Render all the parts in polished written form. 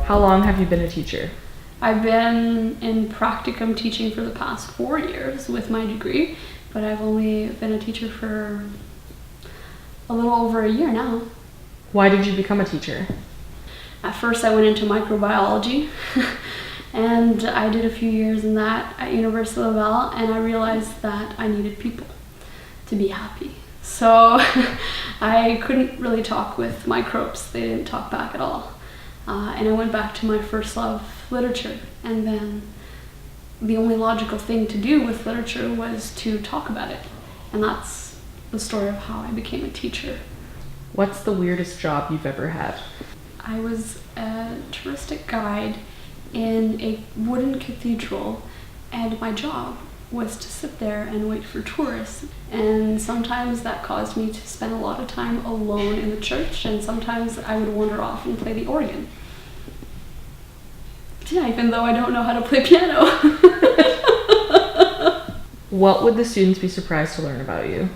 How long have you been a teacher? I've been in practicum teaching for the past 4 years with my degree, but I've only been a teacher for a little over a year now. Why did you become a teacher? At first I went into microbiology and I did a few years in that at University of Laval, and I realized that I needed people to be happy. So I couldn't really talk with microbes. They didn't talk back at all. And I went back to my first love, literature. And then the only logical thing to do with literature was to talk about it. And that's the story of how I became a teacher. What's the weirdest job you've ever had? I was a touristic guide in a wooden cathedral, and my job was to sit there and wait for tourists. And sometimes that caused me to spend a lot of time alone in the church, and sometimes I would wander off and play the organ. Yeah, even though I don't know how to play piano. What would the students be surprised to learn about you?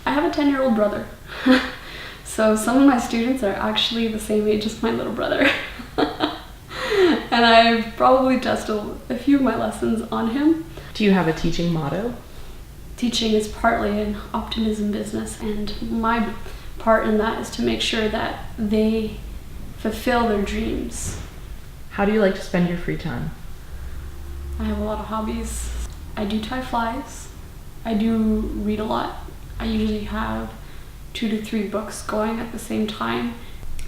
I have a 10-year-old brother. So some of my students are actually the same age as my little brother. And I've probably tested a few of my lessons on him. Do you have a teaching motto? Teaching is partly an optimism business, and my part in that is to make sure that they fulfill their dreams. How do you like to spend your free time? I have a lot of hobbies. I do tie flies. I do read a lot. I usually have 2 to 3 books going at the same time.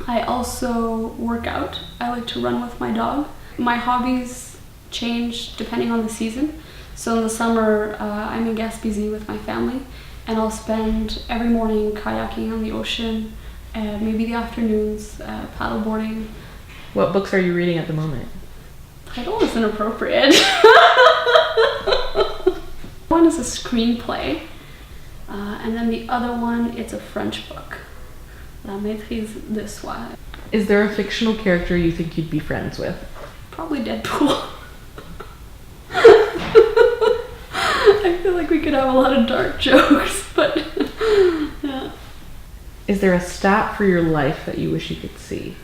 I also work out. I like to run with my dog. My hobbies change depending on the season. So in the summer, I'm in Gaspésie with my family, and I'll spend every morning kayaking on the ocean, maybe the afternoons paddleboarding. What books are you reading at the moment? Title is inappropriate. One is a screenplay, and then the other one, it's a French book. La maîtrise de soi. Is there a fictional character you think you'd be friends with? Probably Deadpool. I feel like we could have a lot of dark jokes, but yeah. Is there a stat for your life that you wish you could see?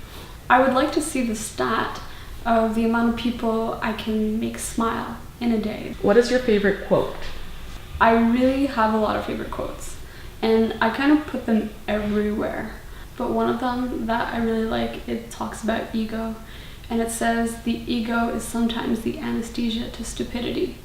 I would like to see the stat of the amount of people I can make smile in a day. What is your favorite quote? I really have a lot of favorite quotes, and I kind of put them everywhere. But one of them that I really like, it talks about ego, and it says the ego is sometimes the anesthesia to stupidity,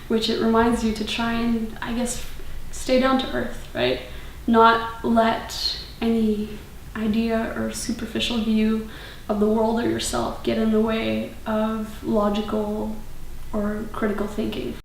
which it reminds you to try and, I guess, stay down to earth, right? Not let any idea or superficial view of the world or yourself get in the way of logical or critical thinking.